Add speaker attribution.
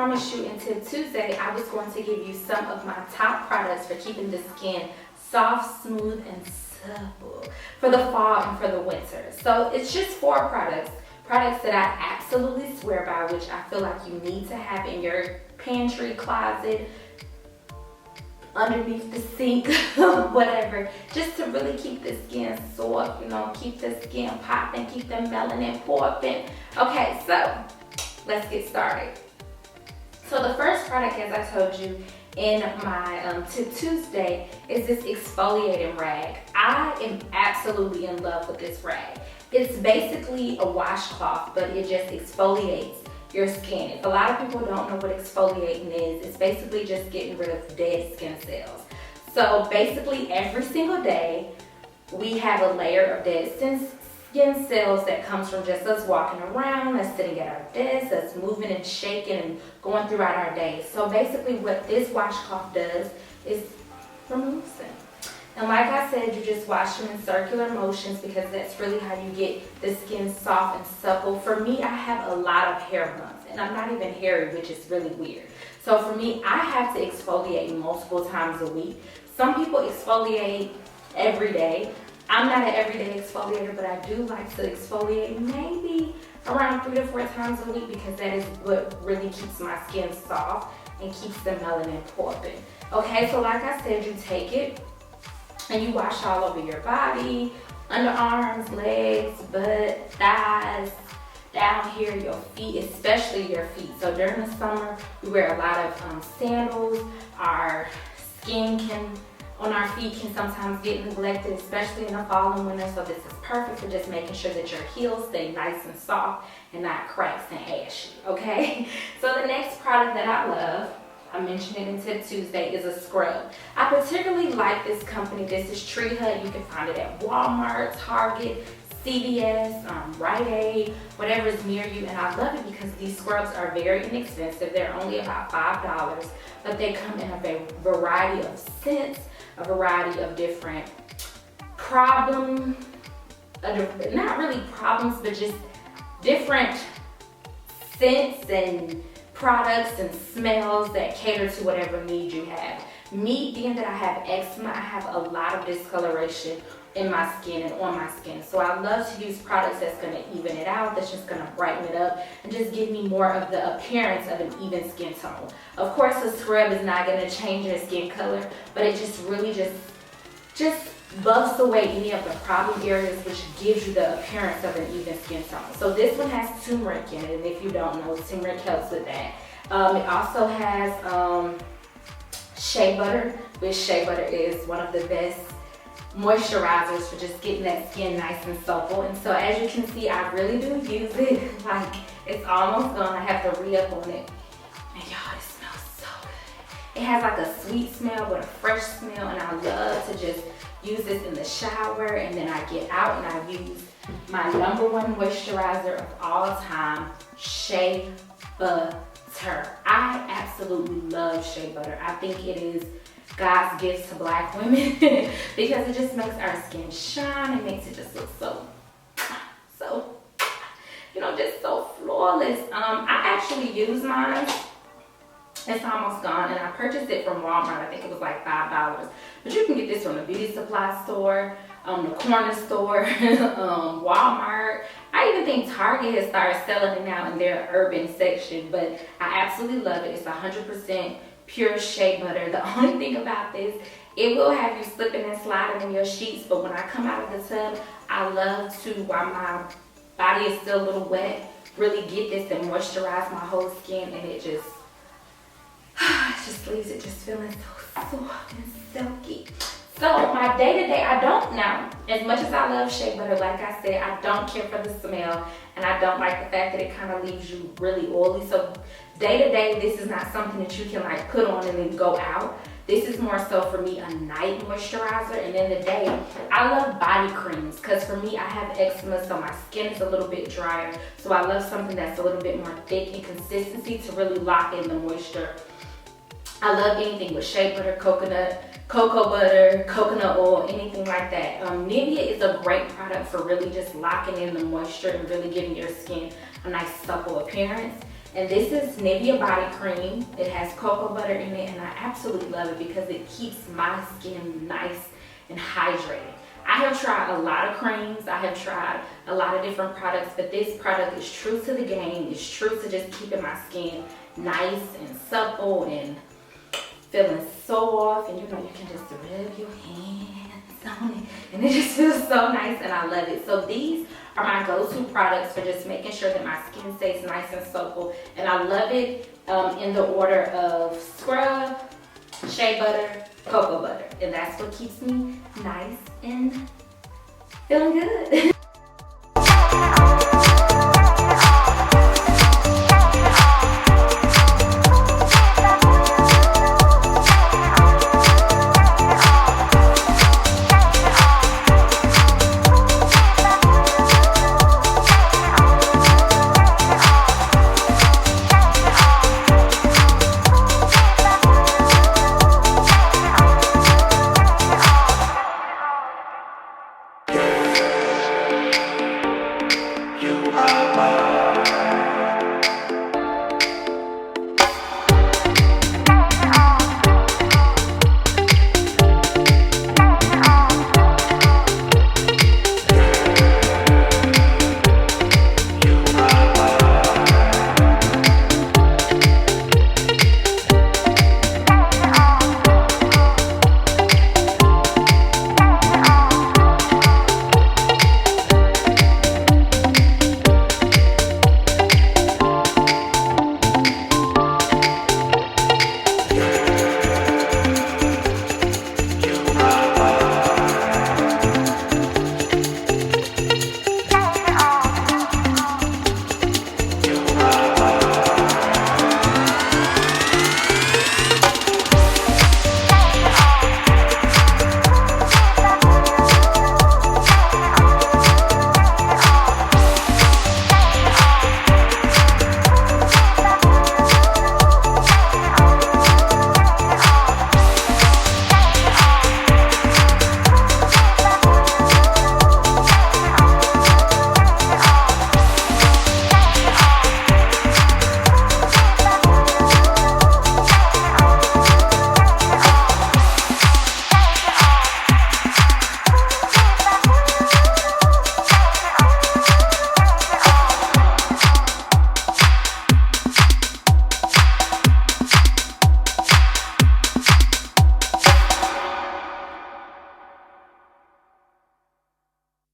Speaker 1: promised you in Tip Tuesday, I was going to give you some of my top products for keeping the skin soft, smooth, and supple for the fall and for the winter. So it's just 4 products that I absolutely swear by, which I feel like you need to have in your pantry, closet, underneath the sink, whatever, just to really keep the skin soft, you know, keep the skin popping, keep the melanin popping. Okay, so let's get started. So the first product, as I told you in my Tip Tuesday, is this exfoliating rag. I am absolutely in love with this rag. It's basically a washcloth, but it just exfoliates your skin. If a lot of people don't know what exfoliating is, it's basically just getting rid of dead skin cells. So basically every single day we have a layer of dead skin cells that comes from just us walking around, us sitting at our desk, us moving and shaking and going throughout our day. So basically what this washcloth does is removes them. And like I said, you just wash them in circular motions because that's really how you get the skin soft and supple. For me, I have a lot of hair months and I'm not even hairy, which is really weird. So for me, I have to exfoliate multiple times a week. Some people exfoliate every day. I'm not an everyday exfoliator, but I do like to exfoliate maybe around 3 to 4 times a week because that is what really keeps my skin soft and keeps the melanin popping. Okay, so like I said, you take it and you wash all over your body, underarms, legs, butt, thighs, down here, your feet, especially your feet. So during the summer, we wear a lot of sandals. Our skin on our feet can sometimes get neglected, especially in the fall and winter. So this is perfect for just making sure that your heels stay nice and soft and not cracked and ashy, okay? So the next product that I love, I mentioned it in Tip Tuesday, is a scrub. I particularly like this company. This is rateddHER. You can find it at Walmart, Target, CVS, Rite Aid, whatever is near you. And I love it because these scrubs are very inexpensive. They're only about $5, but they come in a variety of scents, a variety of different not really problems, but just different scents and products and smells that cater to whatever need you have. Me, being that I have eczema, I have a lot of discoloration in my skin and on my skin. So I love to use products that's going to even it out, that's just going to brighten it up and just give me more of the appearance of an even skin tone. Of course, a scrub is not going to change your skin color, but it just really just buffs away any of the problem areas, which gives you the appearance of an even skin tone. So this one has turmeric in it, and if you don't know, turmeric helps with that. It also has shea butter, which shea butter is one of the best moisturizers for just getting that skin nice and supple. And so as you can see, I really do use it. Like, it's almost gone. I have to re-up on it. And y'all, it smells so good. It has like a sweet smell, but a fresh smell, and I love to just use this in the shower, and then I get out and I use my #1 moisturizer of all time, Shea Butter. I absolutely love Shea Butter. I think it is God's gift to Black women because it just makes our skin shine. It makes it just look so, you know, just so flawless. I actually use mine. It's almost gone, and I purchased it from Walmart. I think it was like $5. But you can get this from the beauty supply store, the corner store, Walmart. I even think Target has started selling it now in their urban section, but I absolutely love it. It's 100% pure shea butter. The only thing about this, it will have you slipping and sliding in your sheets, but when I come out of the tub, I love to, while my body is still a little wet, really get this and moisturize my whole skin, and it just leaves it just feeling so soft and silky. So my day-to-day, I don't know. As much as I love shea butter, like I said, I don't care for the smell, and I don't like the fact that it kind of leaves you really oily. So day-to-day, this is not something that you can like put on and then go out. This is more so for me a night moisturizer, and in the day, I love body creams because for me, I have eczema, so my skin is a little bit drier. So I love something that's a little bit more thick in consistency to really lock in the moisture. I love anything with shea butter, cocoa butter, coconut oil, anything like that. Nivea is a great product for really just locking in the moisture and really giving your skin a nice supple appearance. And this is Nivea body cream. It has cocoa butter in it, and I absolutely love it because it keeps my skin nice and hydrated. I have tried a lot of creams, I have tried a lot of different products, but this product is true to the game. It's true to just keeping my skin nice and supple and feeling soft, and you know, you can just rub your hands on it, and it just feels so nice, and I love it. So these are my go-to products for just making sure that my skin stays nice and supple, and I love it in the order of scrub, shea butter, cocoa butter, and that's what keeps me nice and feeling good.